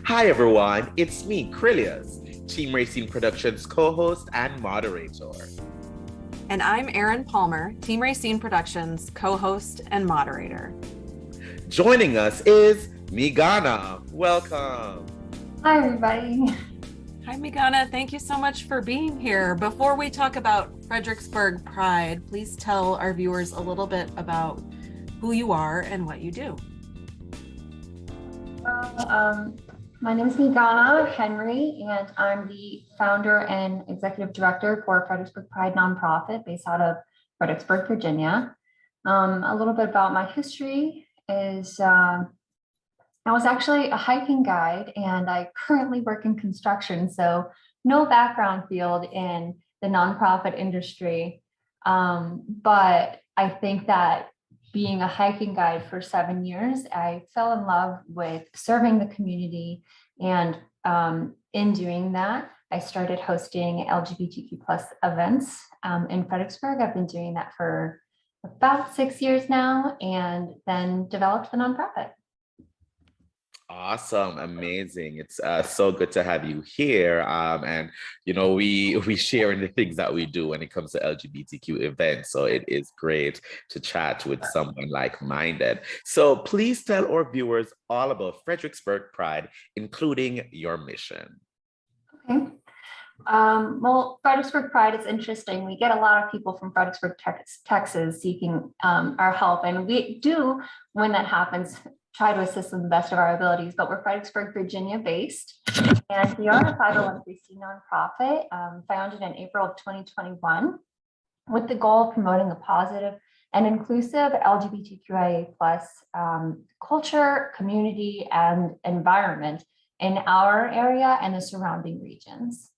Hi everyone, it's me, Krylios, Team Rayceen Productions co-host and moderator. And I'm Erin Palmer, Team Rayceen Productions co-host and moderator. Joining us is Meegana. Welcome. Hi, everybody. Hi, Meegana. Thank you so much for being here. Before we talk about Fredericksburg Pride, please tell our viewers a little bit about who you are and what you do. My name is Meegana Henry, and I'm the founder and executive director for Fredericksburg Pride nonprofit based out of Fredericksburg, Virginia. A little bit about my history is I was actually a hiking guide, and I currently work in construction, so no background field in the nonprofit industry. But I think that being a hiking guide for 7 years, I fell in love with serving the community. And in doing that, I started hosting LGBTQ plus events in Fredericksburg. I've been doing that for about 6 years now, and then developed the nonprofit. Awesome, amazing. It's so good to have you here. And we share in the things that we do when it comes to LGBTQ events. So it is great to chat with someone like-minded. So please tell our viewers all about Fredericksburg Pride, including your mission. Okay. Well, Fredericksburg Pride is interesting. We get a lot of people from Fredericksburg, Texas seeking our help. And we do, when that happens, try to assist them the best of our abilities, but we're Fredericksburg, Virginia based. And we are a 501(c) nonprofit founded in April of 2021 with the goal of promoting a positive and inclusive LGBTQIA plus culture, community, and environment in our area and the surrounding regions.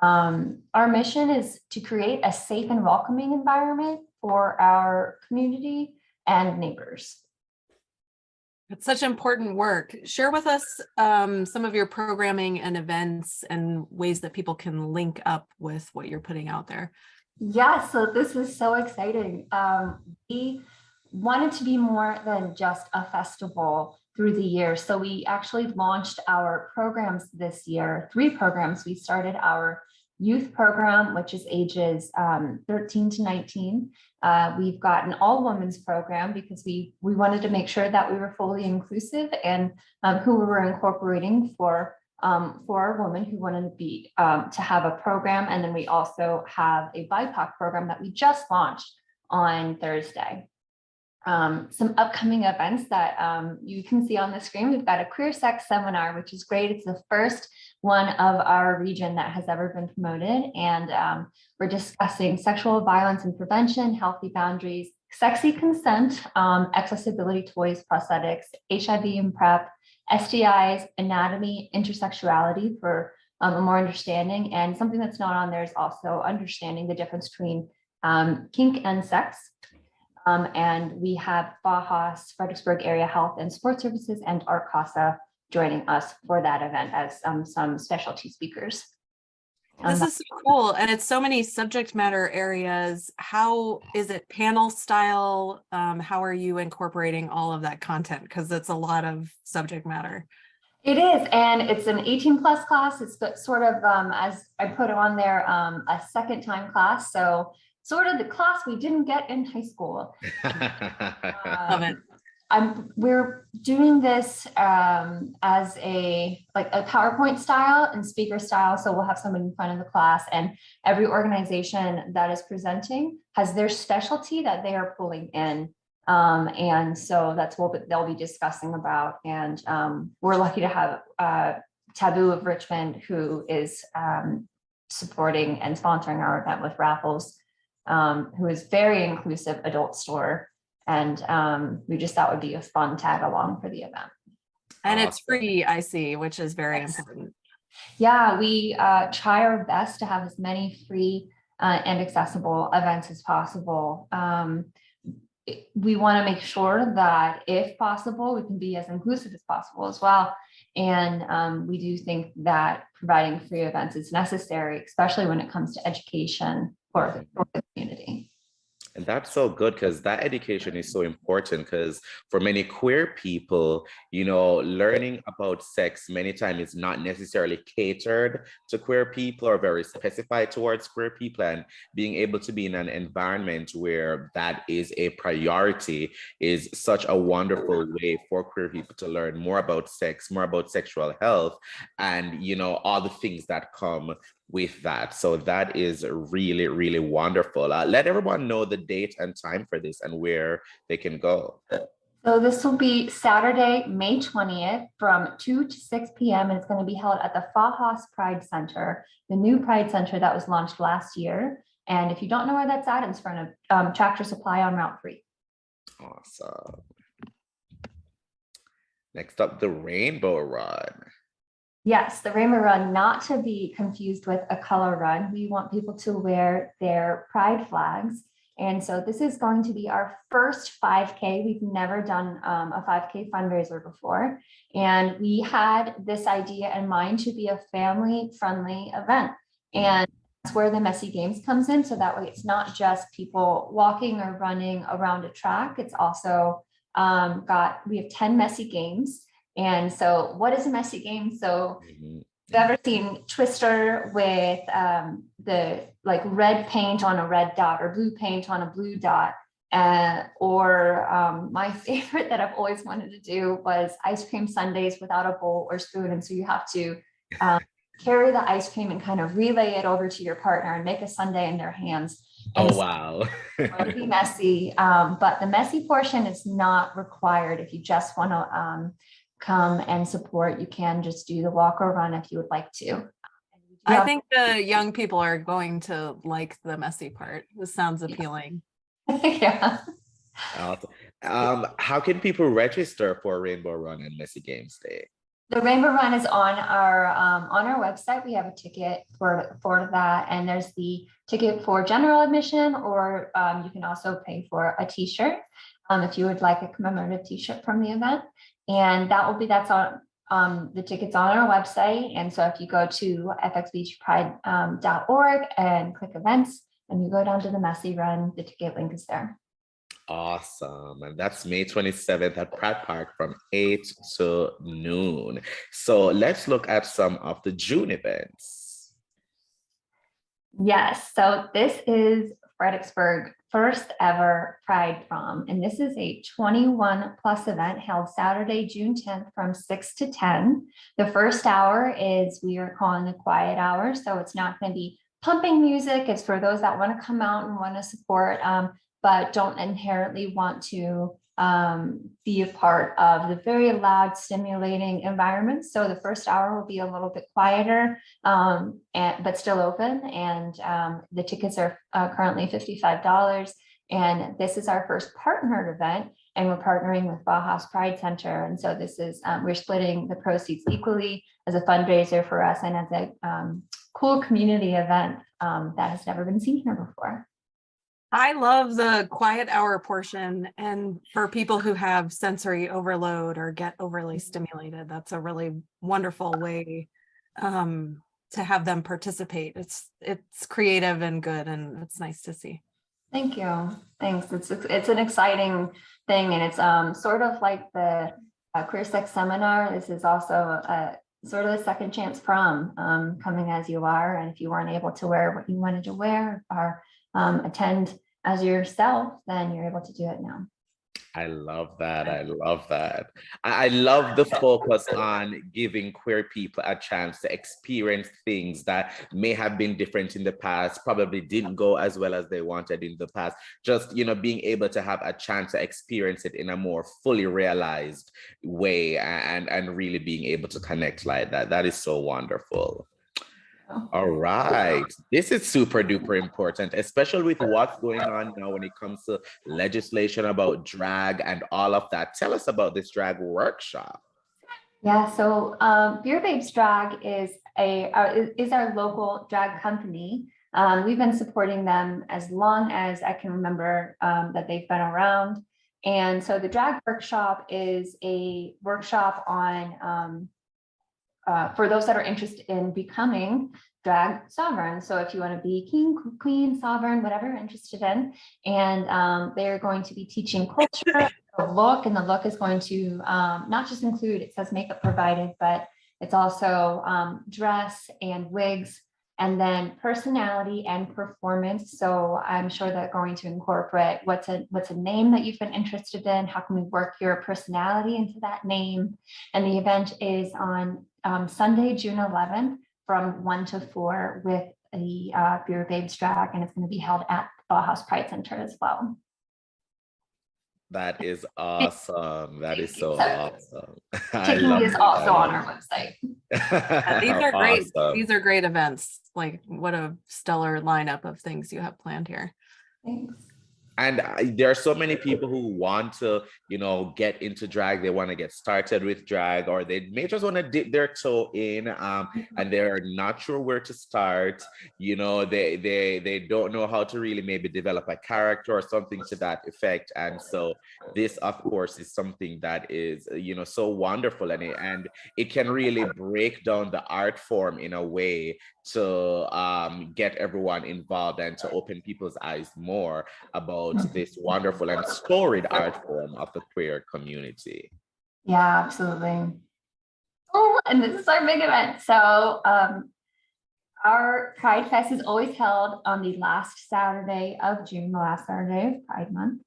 Our mission is to create a safe and welcoming environment for our community and neighbors. It's such important work. Share with us some of your programming and events and ways that people can link up with what you're putting out there. Yeah, so this is so exciting. We wanted to be more than just a festival through the year. So we actually launched our programs this year, 3 programs. We started our youth program, which is ages 13 to 19. We've got an all women's program because we wanted to make sure that we were fully inclusive and who we were incorporating for our women who wanted to be to have a program. And then we also have a BIPOC program that we just launched on Thursday. Some upcoming events that you can see on the screen. We've got a queer sex seminar, which is great. It's the first one of our region that has ever been promoted. And we're discussing sexual violence and prevention, healthy boundaries, sexy consent, accessibility toys, prosthetics, HIV and PrEP, STIs, anatomy, intersexuality for a more understanding. And something that's not on there is also understanding the difference between kink and sex. And we have Bajas, Fredericksburg Area Health and Sports Services, and Art Casa joining us for that event as some specialty speakers. This is so cool. And it's so many subject matter areas. How is it panel style? How are you incorporating all of that content? Because it's a lot of subject matter. It is, and it's an 18 plus class. It's sort of, as I put on there, a second time class. So sort of the class we didn't get in high school. Love it. We're doing this as a PowerPoint style and speaker style. So we'll have somebody in front of the class, and every organization that is presenting has their specialty that they are pulling in. And so that's what they'll be discussing about. And we're lucky to have Taboo of Richmond, who is supporting and sponsoring our event with raffles. Who is very inclusive adult store. And we just thought would be a fun tag along for the event. And it's free, I see, which is very important. Yeah, we try our best to have as many free and accessible events as possible. We want to make sure that if possible, we can be as inclusive as possible as well. And we do think that providing free events is necessary, especially when it comes to education for the community. And that's so good because that education is so important because for many queer people, learning about sex many times is not necessarily catered to queer people or very specified towards queer people. And being able to be in an environment where that is a priority is such a wonderful way for queer people to learn more about sex, more about sexual health, and all the things that come with that. So that is really, really wonderful. Let everyone know the date and time for this and where they can go. So this will be Saturday, May 20th from 2 to 6 p.m. and it's going to be held at the FAHAS Pride Center, the new Pride Center that was launched last year. And if you don't know where that's at, it's in front of Tractor Supply on Route 3. Awesome. Next up, the Rainbow Run. Yes, the Rainbow Run, not to be confused with a color run. We want people to wear their pride flags. And so this is going to be our first 5K. We've never done a 5K fundraiser before. And we had this idea in mind to be a family-friendly event. And that's where the Messy Games comes in. So that way it's not just people walking or running around a track. It's also we have 10 Messy Games. And so what is a messy game? So you've ever seen Twister with the red paint on a red dot or blue paint on a blue dot? Or my favorite that I've always wanted to do was ice cream sundaes without a bowl or spoon. And so you have to carry the ice cream and kind of relay it over to your partner and make a sundae in their hands. And wow. It would be messy, but the messy portion is not required. If you just want to come and support, you can just do the walk or run if you would like to. I think the young people are going to like the messy part. This sounds appealing. Yeah. Awesome. How can people register for Rainbow Run and Messy Games Day? The Rainbow Run is on our website. We have a ticket for that, and there's the ticket for general admission, or you can also pay for a T-shirt if you would like a commemorative T-shirt from the event. And that's on the tickets on our website. And so if you go to FXBGPRIDE.org and click events, and you go down to the Messy Run, the ticket link is there. Awesome. And that's May 27th at Pratt Park from 8 to noon. So let's look at some of the June events. Yes. So this is Fredericksburg first ever Pride Prom. And this is a 21 plus event held Saturday, June 10th from 6 to 10. The first hour is, we are calling the quiet hour. So it's not going to be pumping music. It's for those that want to come out and want to support, but don't inherently want to be a part of the very loud, stimulating environment. So the first hour will be a little bit quieter, but still open. And the tickets are currently $55. And this is our first partnered event, and we're partnering with Bajas Pride Center. And so this is, we're splitting the proceeds equally as a fundraiser for us and as a cool community event that has never been seen here before. I love the quiet hour portion, and for people who have sensory overload or get overly stimulated, that's a really wonderful way to have them participate. It's creative and good, and it's nice to see. Thank you. Thanks. It's an exciting thing, and it's sort of like the queer sex seminar. This is also a sort of a second chance prom, coming as you are, and if you weren't able to wear what you wanted to wear or attend as yourself, then you're able to do it now. I love that. I love that. I love the focus on giving queer people a chance to experience things that may have been different in the past, probably didn't go as well as they wanted in the past. Just, being able to have a chance to experience it in a more fully realized way and really being able to connect like that. That is so wonderful. All right. This is super duper important, especially with what's going on now when it comes to legislation about drag and all of that. Tell us about this drag workshop. Yeah, so Beer Babes Drag is our local drag company. We've been supporting them as long as I can remember that they've been around. And so the drag workshop is a workshop on for those that are interested in becoming drag sovereign. So if you want to be king, queen, sovereign, whatever you're interested in, and they're going to be teaching culture, the look, and the look is going to not just include, it says makeup provided, but it's also dress and wigs, and then personality and performance. So I'm sure they're going to incorporate what's a name that you've been interested in, how can we work your personality into that name. And the event is on Sunday, June 11th from 1 to 4 with the Fear Babes drag, and it's going to be held at Bauhaus Pride Center as well. That is awesome. That is so awesome. Ticking is also on our website. These are great. Awesome. These are great events. Like, what a stellar lineup of things you have planned here. Thanks. And there are so many people who want to, you know, get into drag. They want to get started with drag, or they may just want to dip their toe in, and they're not sure where to start. You know, they don't know how to really maybe develop a character or something to that effect. And so this, of course, is something that is, you know, so wonderful, and it can really break down the art form in a way to get everyone involved and to open people's eyes more about this wonderful and storied art form of the queer community. Yeah, absolutely. Oh, and this is our big event. So our Pride Fest is always held on the last Saturday of June, the last Saturday of Pride Month.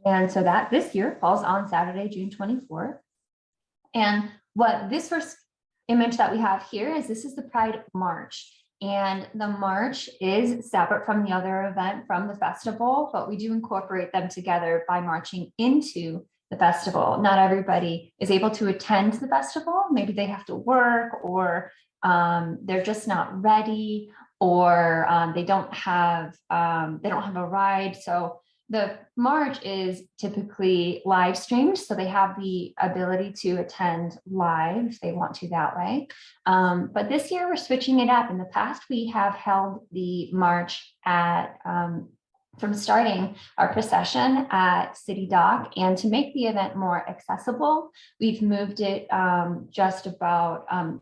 And so that this year falls on Saturday, June 24th. And what this first image that we have here is, this is the Pride March. And the march is separate from the other event, from the festival, but we do incorporate them together by marching into the festival. Not everybody is able to attend the festival. Maybe they have to work, or they're just not ready, or they don't have a ride. So the march is typically live streamed, so they have the ability to attend live if they want to that way. But this year we're switching it up. In the past, we have held the march at from starting our procession at City Dock, and to make the event more accessible, we've moved it just about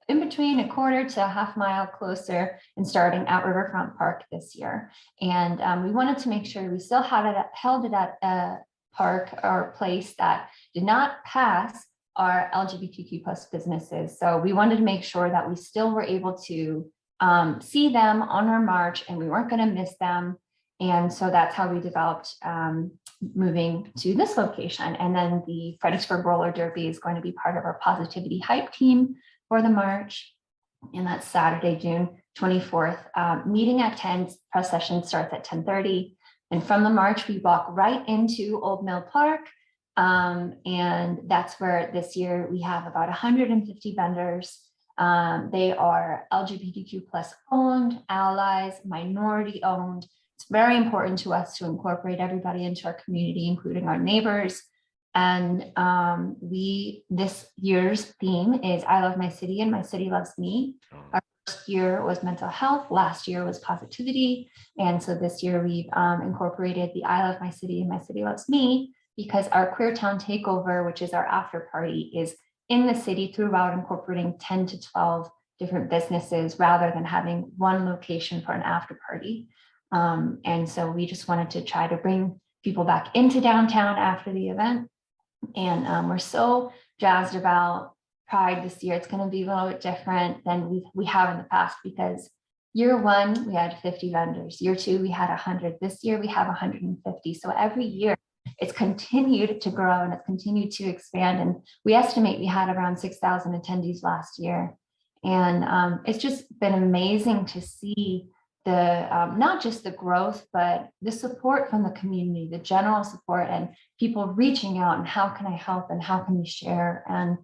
in between a quarter to a half mile closer, and starting at Riverfront Park this year. And we wanted to make sure we still held it at a park or place that did not pass our LGBTQ plus businesses. So we wanted to make sure that we still were able to see them on our march, and we weren't going to miss them. And so that's how we developed moving to this location. And then the Fredericksburg Roller Derby is going to be part of our Positivity Hype team for the march. And that's Saturday, June 24th. Meeting at 10, press session starts at 10:30. And from the march, we walk right into Old Mill Park. And that's where this year we have about 150 vendors. They are LGBTQ plus owned, allies, minority owned. It's very important to us to incorporate everybody into our community, including our neighbors. And this year's theme is I love my city and my city loves me. Our first year was mental health. Last year was positivity. And so this year we've incorporated the I love my city and my city loves me, because our Queer Town Takeover, which is our after party, is in the city throughout, incorporating 10 to 12 different businesses rather than having one location for an after party. And so we just wanted to try to bring people back into downtown after the event. And we're so jazzed about Pride this year. It's going to be a little bit different than we have in the past, because year one, we had 50 vendors. Year two, we had 100. This year, we have 150. So every year, it's continued to grow and it's continued to expand. And we estimate we had around 6,000 attendees last year. And it's just been amazing to see the not just the growth, but the support from the community, the general support, and people reaching out and how can I help and how can we share. And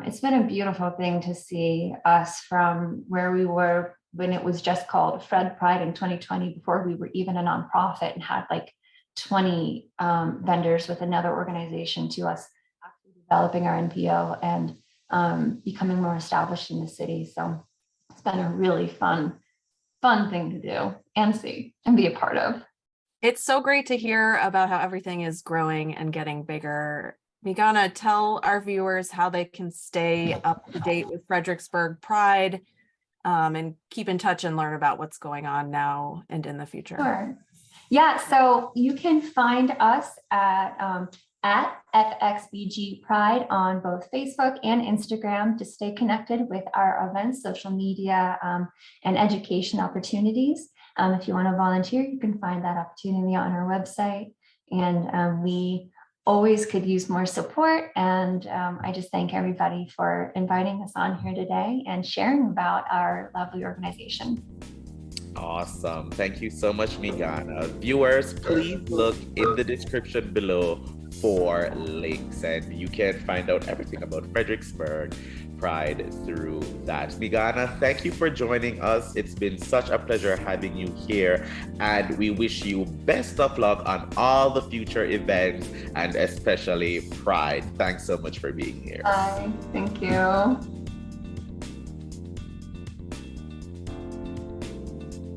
it's been a beautiful thing to see us from where we were when it was just called Fred Pride in 2020, before we were even a nonprofit and had like 20 vendors with another organization, to us actually developing our NPO and becoming more established in the city. So it's been a really fun thing to do and see and be a part of. It's so great to hear about how everything is growing and getting bigger. Meegana, tell our viewers how they can stay up to date with Fredericksburg Pride, and keep in touch and learn about what's going on now and in the future. Sure. Yeah, so you can find us at FXBG Pride on both Facebook and Instagram to stay connected with our events, social media, and education opportunities. If you want to volunteer, you can find that opportunity on our website. And we always could use more support. And I just thank everybody for inviting us on here today and sharing about our lovely organization. Awesome. Thank you so much, Meegana. Viewers, please look in the description below for links, and you can find out everything about Fredericksburg Pride through that. Meegana, thank you for joining us. It's been such a pleasure having you here, and we wish you best of luck on all the future events and especially Pride. Thanks so much for being here. Bye. Thank you.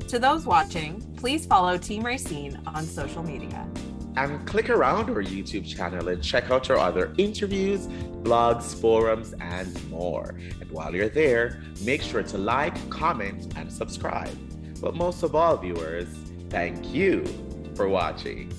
To those watching, please follow Team Rayceen on social media. And click around our YouTube channel and check out our other interviews, blogs, forums, and more. And while you're there, make sure to like, comment, and subscribe. But most of all, viewers, thank you for watching.